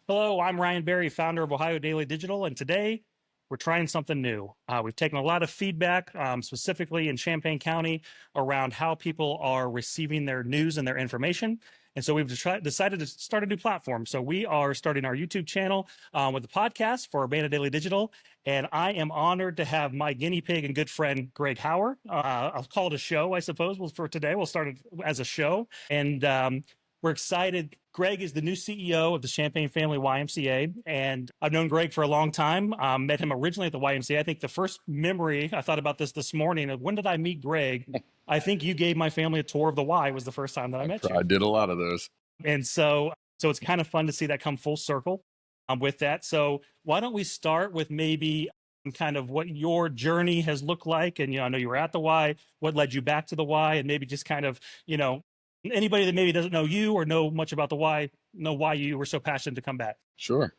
Hello, I'm Ryan Berry, founder of Ohio Daily Digital, and today we're trying something new. We've taken a lot of feedback, specifically in Champaign County, around how people are receiving their news and their information. And so we've decided to start a new platform. So we are starting our YouTube channel with a podcast for Urbana Daily Digital. And I am honored to have my guinea pig and good friend, Greg Hauer. I'll call it a show, I suppose, for today. We'll start it as a show. And we're excited. Greg is the new CEO of the Champaign Family YMCA, and I've known Greg for a long time. Met him originally at the YMCA. I think the first memory I thought about this morning of when did I meet Greg? I think you gave my family a tour of the Y was the first time that I met you, I did a lot of those. and so it's kind of fun to see that come full circle with that. So why don't we start with maybe kind of what your journey has looked like, and I know you were at the Y, what led you back to the Y, and maybe just kind of anybody that maybe doesn't know you or know much about the Y, know why you were so passionate to come back. Sure.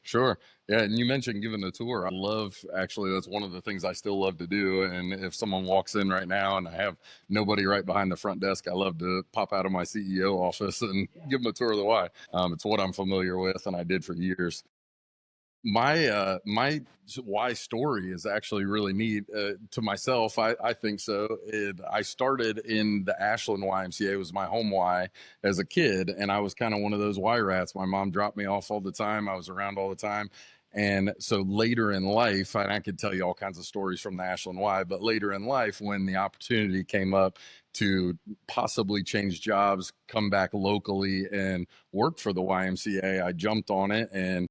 Yeah, and you mentioned giving a tour. I love, actually, that's one of the things I still love to do. And if someone walks in right now and I have nobody right behind the front desk, I love to pop out of my CEO office and give them a tour of the Y. It's what I'm familiar with, and I did for years. My why story is actually really neat. To myself, I think so. I started in the Ashland YMCA. It was my home Y as a kid, and I was kind of one of those Y rats. My mom dropped me off all the time. I was around all the time. And so later in life, and I could tell you all kinds of stories from the Ashland Y, but later in life, when the opportunity came up to possibly change jobs, come back locally and work for the YMCA, I jumped on it, and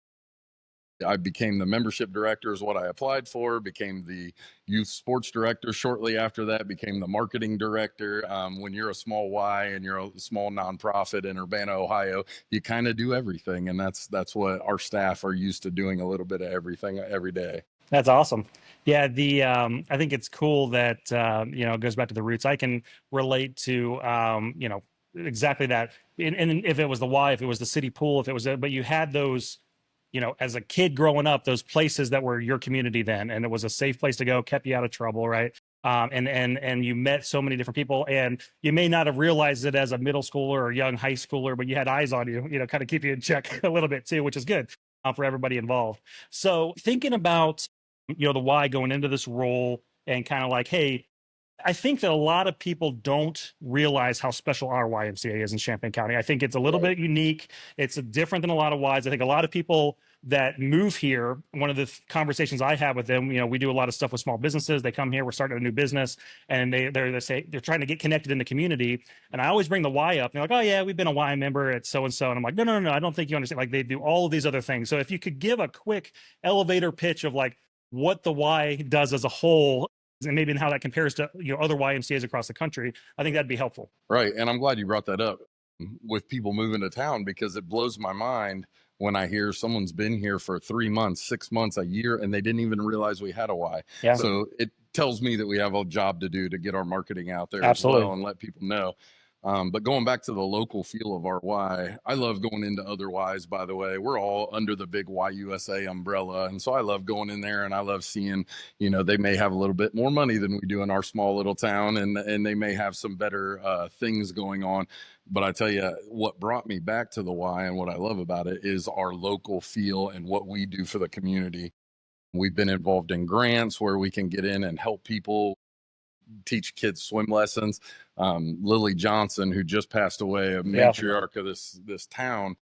I became the membership director is what I applied for, became the youth sports director shortly after that, became the marketing director. When you're a small Y and you're a small nonprofit in Urbana, Ohio, you kind of do everything. And that's what our staff are used to, doing a little bit of everything every day. That's awesome. Yeah, the I think it's cool that it goes back to the roots. I can relate to exactly that. And if it was the Y, if it was the city pool, if it was, but you had those, as a kid growing up, those places that were your community then, and it was a safe place to go, kept you out of trouble, right? And you met so many different people, and you may not have realized it as a middle schooler or young high schooler, but you had eyes on you, kind of keep you in check a little bit too, which is good for everybody involved. So thinking about, the Y going into this role and kind of like, hey, I think that a lot of people don't realize how special our YMCA is in Champaign County. I think it's a little Right. bit unique. It's different than a lot of Ys. I think a lot of people that move here, one of the conversations I have with them, we do a lot of stuff with small businesses. They come here, we're starting a new business, and they say they're trying to get connected in the community. And I always bring the Y up. And they're like, oh yeah, we've been a Y member at so and so. And I'm like, no, I don't think you understand. Like they do all of these other things. So if you could give a quick elevator pitch of like what the Y does as a whole and maybe in how that compares to other YMCA's across the country, I think that'd be helpful. Right. And I'm glad you brought that up with people moving to town, because it blows my mind when I hear someone's been here for 3 months, 6 months, a year, and they didn't even realize we had a Y. Yeah, So it tells me that we have a job to do to get our marketing out there as absolutely. well and let people know. But going back to the local feel of our Y, I love going into other Ys, by the way. We're all under the big YUSA umbrella. And so I love going in there, and I love seeing, they may have a little bit more money than we do in our small little town, and they may have some better things going on. But I tell you, what brought me back to the Y and what I love about it is our local feel and what we do for the community. We've been involved in grants where we can get in and help people, teach kids swim lessons. Lily Johnson, who just passed away, a Yeah. matriarch of this town,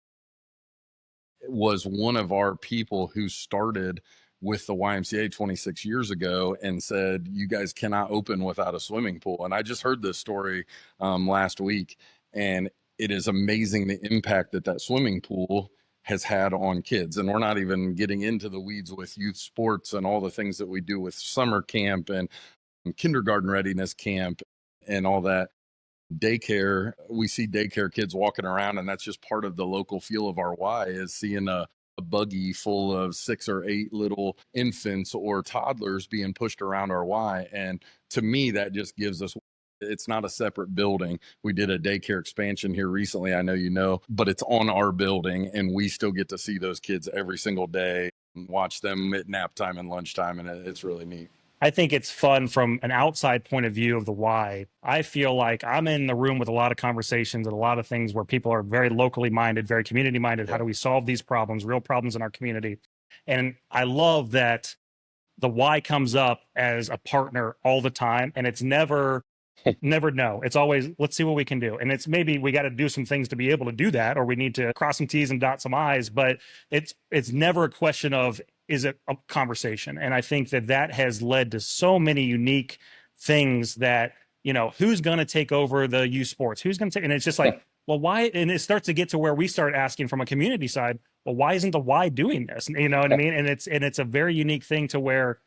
was one of our people who started with the YMCA 26 years ago and said, you guys cannot open without a swimming pool. And I just heard this story last week, and it is amazing the impact that swimming pool has had on kids. And we're not even getting into the weeds with youth sports and all the things that we do with summer camp and kindergarten readiness camp and all that. Daycare, we see daycare kids walking around, and that's just part of the local feel of our Y, is seeing a buggy full of 6 or 8 little infants or toddlers being pushed around our Y. And to me, that just gives us, it's not a separate building. We did a daycare expansion here recently, I know you know, but it's on our building, and we still get to see those kids every single day and watch them at nap time and lunchtime, and it's really neat. I think it's fun from an outside point of view of the why. I feel like I'm in the room with a lot of conversations and a lot of things where people are very locally minded, very community minded. How Yeah. do we solve these problems, real problems in our community? And I love that the why comes up as a partner all the time, and it's never no. It's always, let's see what we can do. And it's maybe we got to do some things to be able to do that, or we need to cross some T's and dot some I's, but it's never a question of, is it a conversation? And I think that that has led to so many unique things that, who's going to take over the youth sports? Who's going to take, and it's just like, well, why? And it starts to get to where we start asking from a community side, well, why isn't the why doing this? You know what I mean? And it's a very unique thing to where,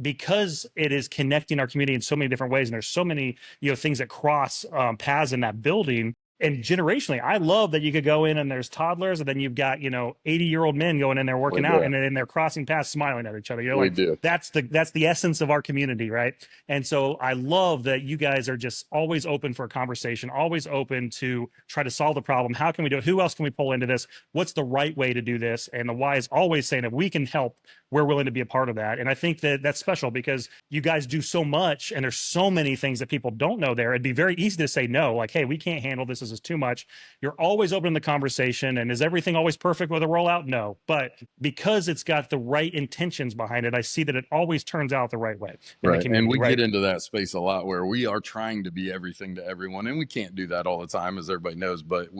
because it is connecting our community in so many different ways, and there's so many things that cross paths in that building. And generationally, I love that you could go in and there's toddlers, and then you've got 80-year-old men going in there working out, and then they're crossing paths, smiling at each other. We do. That's the essence of our community, right? And so I love that you guys are just always open for a conversation, always open to try to solve the problem. How can we do it? Who else can we pull into this? What's the right way to do this? And the why is always saying that we can help. We're willing to be a part of that. And I think that that's special because you guys do so much, and there's so many things that people don't know there. It'd be very easy to say no, like, hey, we can't handle this. This is too much. You're always open to the conversation. And is everything always perfect with a rollout? No. But because it's got the right intentions behind it, I see that it always turns out the right way. Right. And we get into that space a lot where we are trying to be everything to everyone. And we can't do that all the time, as everybody knows. But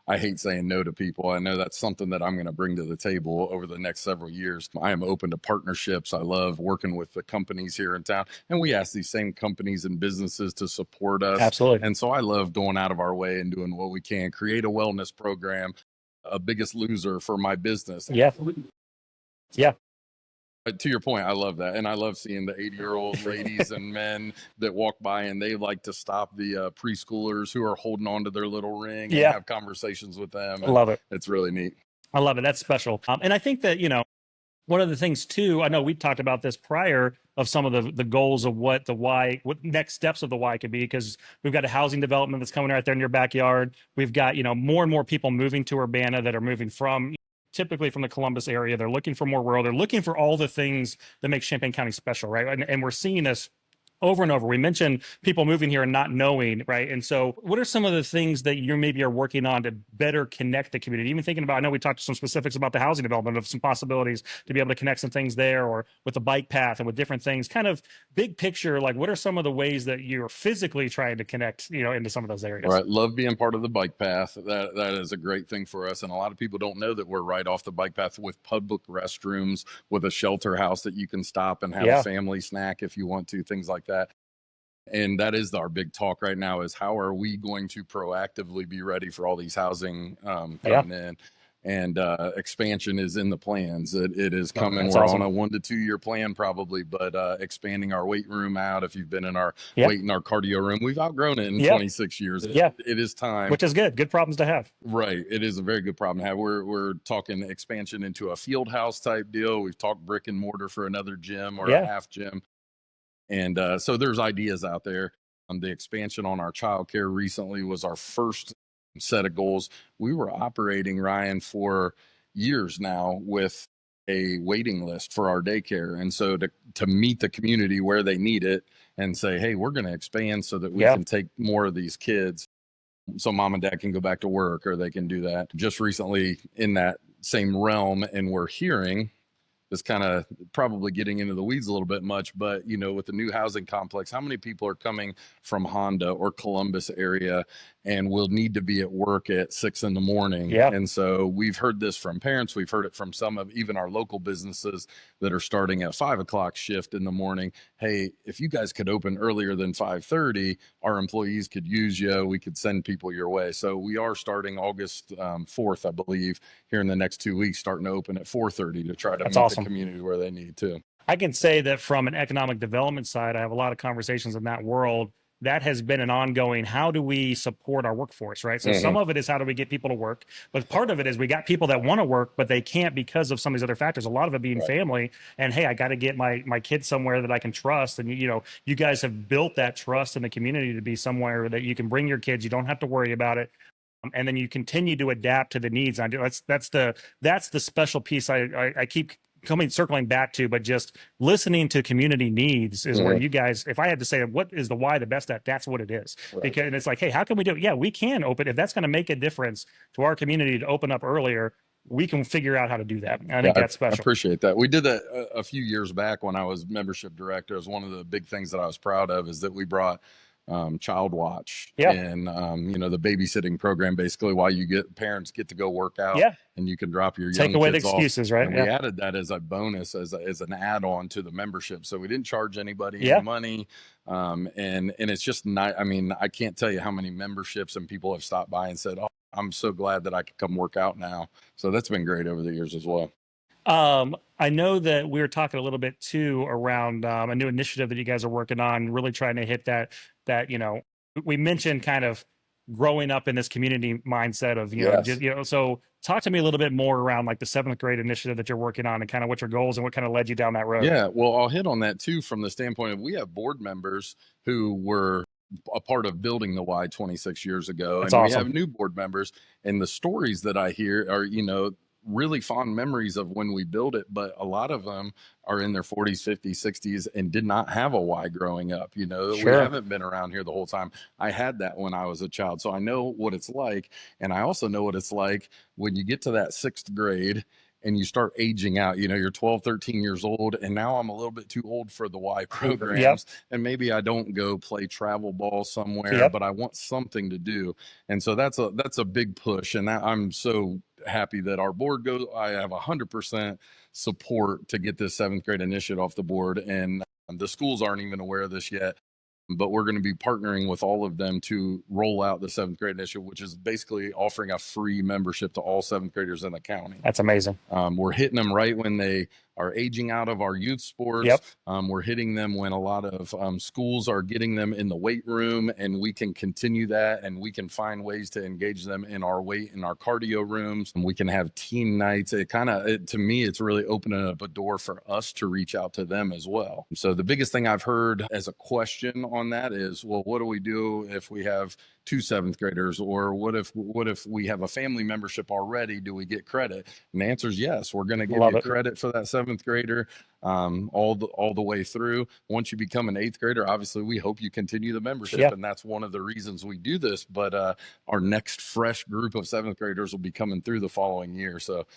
I hate saying no to people. I know that's something that I'm going to bring to the table over the next several years. I am open to partnerships. I love working with the companies here in town. And we ask these same companies and businesses to support us. Absolutely. And so I love going out of our way and doing what we can, create a wellness program, a Biggest Loser for my business. Yeah. Yeah. To your point, I love that. And I love seeing the 80-year-old ladies and men that walk by, and they like to stop the preschoolers who are holding on to their little ring and have conversations with them. I love it. It's really neat. I love it. That's special. And I think that, one of the things too, I know we talked about this prior of some of the goals of what next steps of the why could be, because we've got a housing development that's coming right there in your backyard. We've got, more and more people moving to Urbana that are moving typically from the Columbus area. They're looking for more rural. They're looking for all the things that make Champaign County special, right? And we're seeing this over and over. We mentioned people moving here and not knowing, right? And so what are some of the things that you maybe are working on to better connect the community? Even thinking about, I know we talked some specifics about the housing development, of some possibilities to be able to connect some things there, or with the bike path and with different things, kind of big picture, like what are some of the ways that you're physically trying to connect, into some of those areas? All right. Love being part of the bike path. That is a great thing for us. And a lot of people don't know that we're right off the bike path with public restrooms, with a shelter house that you can stop and have a family snack if you want to, things like that. And that is our big talk right now, is how are we going to proactively be ready for all these housing coming in? And expansion is in the plans. It is coming. We're on a 1 to 2 year plan probably, but expanding our weight room out. If you've been in our weight in our cardio room, we've outgrown it in 26 years. It is time. Which is good. Good problems to have. Right. It is a very good problem to have. We're talking expansion into a field house type deal. We've talked brick and mortar for another gym or a half gym. And so there's ideas out there. The expansion on our childcare recently was our first set of goals. We were operating, Ryan, for years now with a waiting list for our daycare. And so to meet the community where they need it and say, hey, we're going to expand so that we can take more of these kids, so mom and dad can go back to work, or they can do that. Just recently in that same realm, and we're hearing this, kind of probably getting into the weeds a little bit much, but with the new housing complex, how many people are coming from Honda or Columbus area and will need to be at work at 6 a.m. And so we've heard this from parents. We've heard it from some of even our local businesses that are starting at 5 o'clock shift in the morning. Hey, if you guys could open earlier than 5:30, our employees could use you. We could send people your way. So we are starting August 4th, I believe, here in the next 2 weeks, starting to open at 4:30 to try to meet the community where they need to. I can say that from an economic development side, I have a lot of conversations in that world. That has been an ongoing, how do we support our workforce, right? So some of it is how do we get people to work, but part of it is we got people that want to work, but they can't because of some of these other factors, a lot of it being family. And hey, I got to get my kids somewhere that I can trust. And you guys have built that trust in the community to be somewhere that you can bring your kids, you don't have to worry about it. And then you continue to adapt to the needs. That's the special piece I keep circling back to, but just listening to community needs is where you guys, if I had to say what is the why the best at, that's what it is. Right. Because and it's like, hey, how can we do it? Yeah, we can open if that's going to make a difference to our community to open up earlier. We can figure out how to do that. I think that's I special. appreciate that. We did that a few years back when I was membership director. It was one of the big things that I was proud of is that we brought Child Watch and the babysitting program, basically while parents get to go work out and you can drop your young take away the kids off. excuses, right? And we added that as a bonus, as an add-on to the membership. So we didn't charge anybody any money. And it's just not, I mean, I can't tell you how many memberships and people have stopped by and said, oh, I'm so glad that I could come work out now. So that's been great over the years as well. I know that we were talking a little bit too around a new initiative that you guys are working on, really trying to hit that we mentioned kind of growing up in this community mindset of so talk to me a little bit more around like the 7th grade initiative that you're working on and kind of what your goals and what kind of led you down that road. Yeah, well, I'll hit on that too from the standpoint of we have board members who were a part of building the Y 26 years ago. That's and awesome. We have new board members, and the stories that I hear are, really fond memories of when we built it, but a lot of them are in their 40s, 50s, 60s and did not have a Y growing up. We haven't been around here the whole time. I had that when I was a child, so I know what it's like. And I also know what it's like when you get to that 6th grade and you start aging out. You're 12, 13 years old, and now I'm a little bit too old for the Y programs. And maybe I don't go play travel ball somewhere, but I want something to do. And so that's a big push. And I'm so happy that our board goes. I have 100% support to get this 7th grade initiative off the board. And the schools aren't even aware of this yet, but we're going to be partnering with all of them to roll out the 7th grade initiative, which is basically offering a free membership to all 7th graders in the county. That's amazing. We're hitting them right when they are aging out of our youth sports. We're hitting them when a lot of schools are getting them in the weight room, and we can continue that, and we can find ways to engage them in our weight and our cardio rooms. And we can have teen nights. To me, it's really opening up a door for us to reach out to them as well. So the biggest thing I've heard as a question on that is, well, what do we do if we have 2 7th graders, or what if we have a family membership already? Do we get credit? And the answer is yes. We're going to give you credit for that 7th grader all the way through. Once you become an 8th grader, obviously we hope you continue the membership, and that's one of the reasons we do this. But our next fresh group of 7th graders will be coming through the following year. So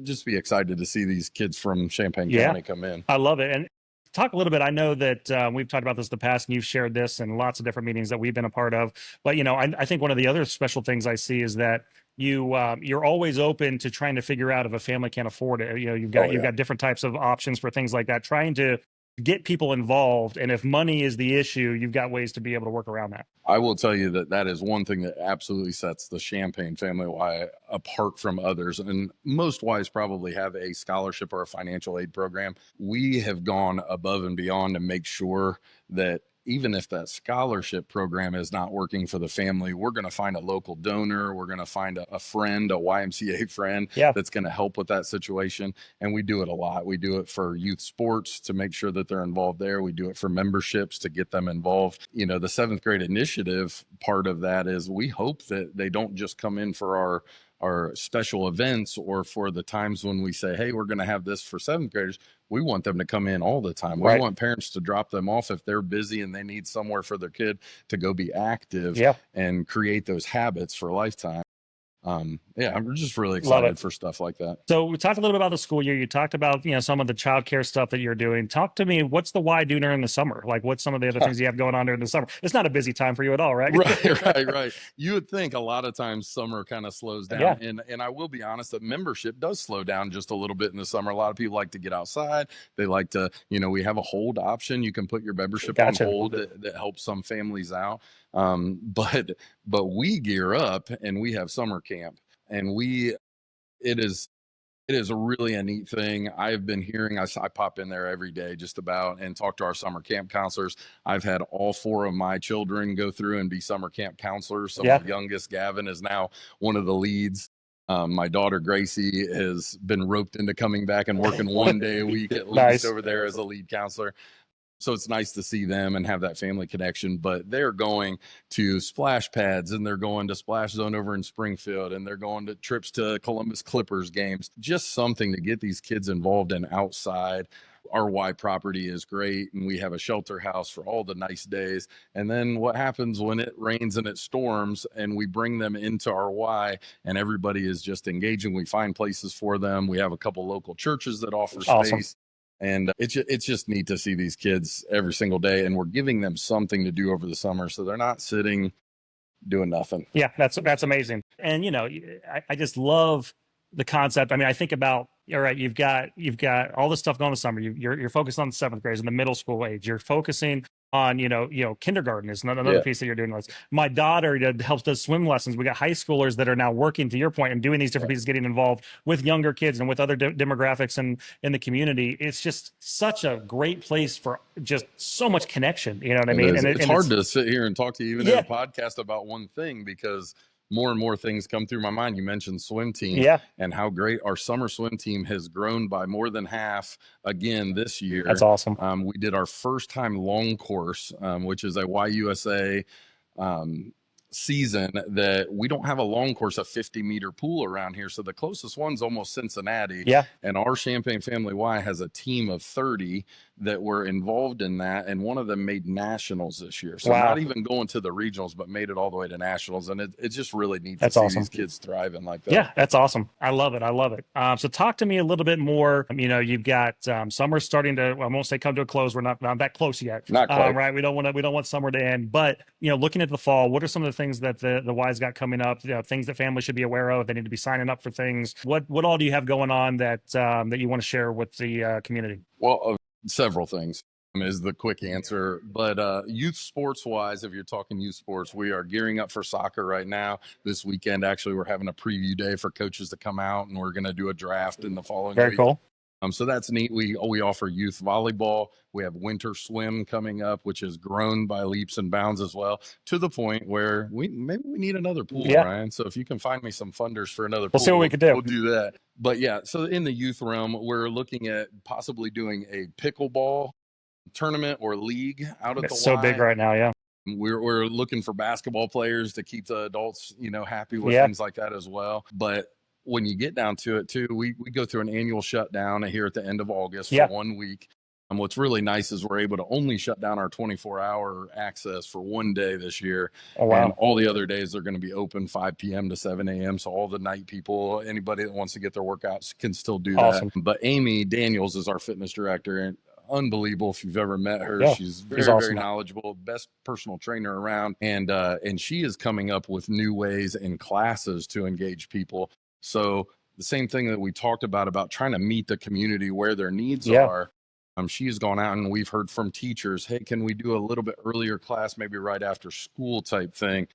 just be excited to see these kids from Champaign County come in. I love it. And talk a little bit. I know that we've talked about this in the past, and you've shared this in lots of different meetings that we've been a part of. But I think one of the other special things I see is that you're always open to trying to figure out if a family can't afford it. You've got different types of options for things like that, trying to get people involved. And if money is the issue, you've got ways to be able to work around that. I will tell you that is one thing that absolutely sets the Champaign Family Y apart from others. And most Ys probably have a scholarship or a financial aid program. We have gone above and beyond to make sure that even if that scholarship program is not working for the family, we're going to find a local donor. We're going to find a friend, a YMCA friend that's going to help with that situation. And we do it a lot. We do it for youth sports to make sure that they're involved there. We do it for memberships to get them involved. The 7th grade initiative part of that is we hope that they don't just come in for our special events or for the times when we say, hey, we're going to have this for 7th graders. We want them to come in all the time. We want parents to drop them off if they're busy and they need somewhere for their kid to go be active and create those habits for a lifetime. I'm just really excited for stuff like that. So we talked a little bit about the school year. You talked about, some of the childcare stuff that you're doing. Talk to me. What's the Y do during the summer? Like, what's some of the other things you have going on during the summer? It's not a busy time for you at all, right? Right. You would think a lot of times summer kind of slows down. And I will be honest that membership does slow down just a little bit in the summer. A lot of people like to get outside. They like to, we have a hold option. You can put your membership on hold that helps some families out. But we gear up and we have summer camp, and it is really a neat thing. I've been hearing, I pop in there every day just about and talk to our summer camp counselors. I've had all 4 of my children go through and be summer camp counselors. So my youngest, Gavin, is now one of the leads. My daughter, Gracie, has been roped into coming back and working one day a week at least over there as a lead counselor. So it's nice to see them and have that family connection, but they're going to splash pads and they're going to splash zone over in Springfield and they're going to trips to Columbus Clippers games, just something to get these kids involved in outside. Our Y property is great and we have a shelter house for all the nice days. And then what happens when it rains and it storms and we bring them into our Y and everybody is just engaging? We find places for them. We have a couple local churches that offer Awesome. space. And it's just neat to see these kids every single day, and we're giving them something to do over the summer, so they're not sitting doing nothing. Yeah, that's amazing. And I just love the concept. I mean, I think about, all right, you've got all this stuff going in the summer. You're focused on the seventh graders and the middle school age. You're focusing on kindergarten is another piece that you're doing. My daughter helps does swim lessons. We got high schoolers that are now working, to your point, and doing these different pieces, getting involved with younger kids and with other demographics and in the community. It's just such a great place for just so much connection. You know what I mean? And it's hard to sit here and talk to you even in a podcast about one thing, because more and more things come through my mind. You mentioned swim team and how great our summer swim team has grown by more than half again this year. That's awesome. We did our first time long course, which is a YUSA season that we don't have a long course, a 50-meter pool around here. So the closest one's almost Cincinnati. Yeah. And our Champaign Family Y has a team of 30 that were involved in that. And one of them made nationals this year. So not even going to the regionals, but made it all the way to nationals. And it's just really neat to see these kids thriving like that. Yeah, that's awesome. I love it. I love it. So talk to me a little bit more. You've got summer starting to, I won't say come to a close. We're not that close yet. Not quite. Right. We don't want summer to end, but looking at the fall, what are some of the things that the Y's got coming up, things that families should be aware of? They need to be signing up for things. What all do you have going on that you want to share with the community? Well, several things is the quick answer, but youth sports wise, if you're talking youth sports, we are gearing up for soccer right now. This weekend, actually, we're having a preview day for coaches to come out, and we're going to do a draft in the following week. Very cool. So that's neat. We offer youth volleyball. We have winter swim coming up, which has grown by leaps and bounds as well, to the point where maybe we need another pool, Ryan. So if you can find me some funders for another pool, we'll see what we can do. We'll do that. But yeah, so in the youth realm, we're looking at possibly doing a pickleball tournament or league out at the so big right now. Yeah. We're looking for basketball players to keep the adults, happy with things like that as well. But when you get down to it too, we go through an annual shutdown here at the end of August for 1 week. And what's really nice is we're able to only shut down our 24-hour access for one day this year. Oh, wow. And all the other days are going to be open 5 p.m. to 7 a.m. So all the night people, anybody that wants to get their workouts can still do that. But Amy Daniels is our fitness director, and unbelievable if you've ever met her. She's very, very knowledgeable, best personal trainer around. And she is coming up with new ways in classes to engage people. So the same thing that we talked about trying to meet the community where their needs are. She's gone out and we've heard from teachers, hey, can we do a little bit earlier class, maybe right after school type thing?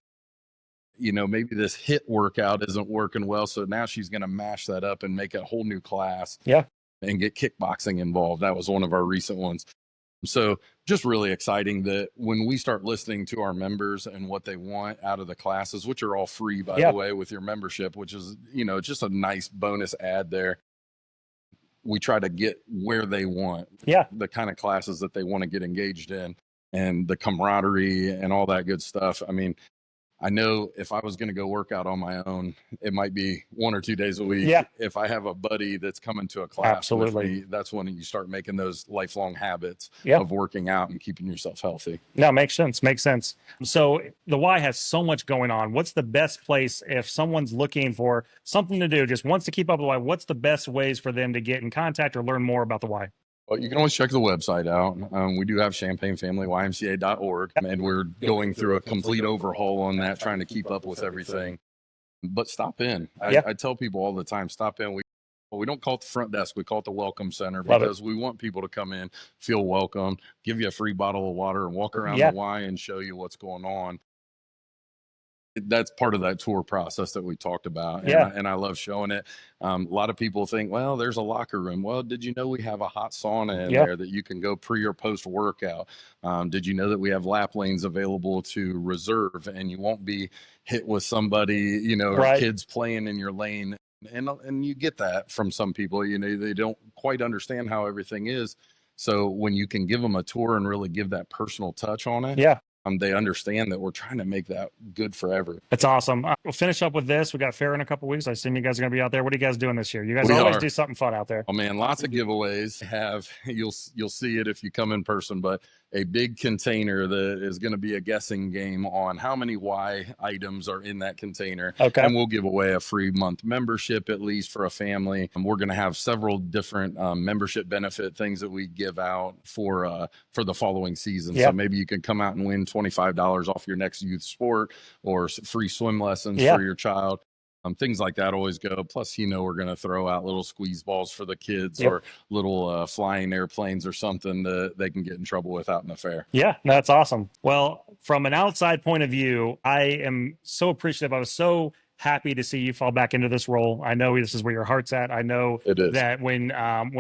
Maybe this HIIT workout isn't working well. So now she's going to mash that up and make a whole new class. And get kickboxing involved. That was one of our recent ones. So just really exciting that when we start listening to our members and what they want out of the classes, which are all free, by the way, with your membership, which is, just a nice bonus add there. We try to get where they want, the kind of classes that they want to get engaged in, and the camaraderie and all that good stuff. I mean, I know if I was going to go work out on my own, it might be 1 or 2 days a week. If I have a buddy that's coming to a class with me, that's when you start making those lifelong habits of working out and keeping yourself healthy. No, makes sense. Makes sense. So the Y has so much going on. What's the best place if someone's looking for something to do, just wants to keep up with the Y? What's the best ways for them to get in contact or learn more about the Y? Well, you can always check the website out. We do have ChampaignFamilyYMCA.org, and we're going through a complete overhaul on that, trying to keep up with everything. But stop in. I tell people all the time, stop in. We don't call it the front desk. We call it the welcome center, because we want people to come in, feel welcome, give you a free bottle of water, and walk around the Y and show you what's going on. That's part of that tour process that we talked about. And I love showing it. A lot of people think, well, there's a locker room. Well, did you know we have a hot sauna in there that you can go pre or post workout? Did you know that we have lap lanes available to reserve, and you won't be hit with somebody, or kids playing in your lane? And you get that from some people, they don't quite understand how everything is. So when you can give them a tour and really give that personal touch on it, Yeah. they understand that we're trying to make that good forever. That's awesome. We'll finish up with this. We got fair in a couple weeks. I assume you guys are going to be out there. What are you guys doing this year? You guys We always are. do something fun out there. Oh man, lots of giveaways. You'll see it if you come in person, but a big container that is going to be a guessing game on how many Y items are in that container. Okay. And we'll give away a free month membership, at least for a family. And we're going to have several different membership benefit things that we give out for the following season. Yeah. So maybe you can come out and win $25 off your next youth sport, or free swim lessons Yeah. for your child. Things like that always go. Plus, we're going to throw out little squeeze balls for the kids, Yep. or little flying airplanes or something that they can get in trouble with out in the fair. Yeah, that's awesome. Well, from an outside point of view, I am so appreciative. I was so happy to see you fall back into this role. I know this is where your heart's at. I know It is. that when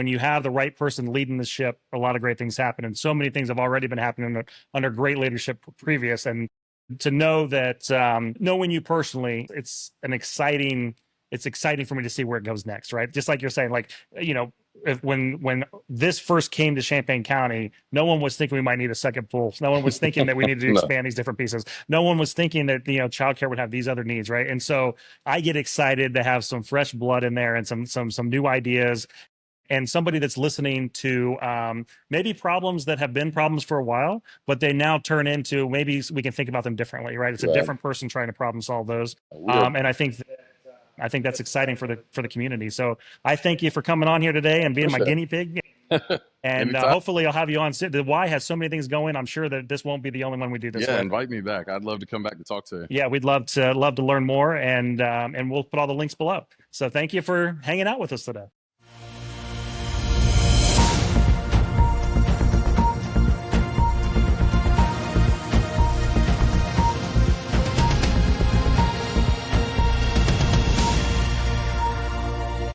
you have the right person leading the ship, a lot of great things happen, and so many things have already been happening under great leadership previous. And to know that, knowing you personally, it's exciting for me to see where it goes next, right? Just like you're saying, like, when this first came to Champaign County, no one was thinking we might need a second pool. No one was thinking that we needed to No. expand these different pieces. No one was thinking that childcare would have these other needs, right? And so I get excited to have some fresh blood in there and some new ideas, and somebody that's listening to maybe problems that have been problems for a while, but they now turn into, maybe we can think about them differently, right? It's a Right. different person trying to problem solve those. And I think that's exciting for the community. So I thank you for coming on here today and being my guinea pig. And hopefully I'll have you on. The Y has so many things going. I'm sure that this won't be the only one we do this. Yeah, invite me back. I'd love to come back to talk to you. Yeah, we'd love to learn more, and we'll put all the links below. So thank you for hanging out with us today.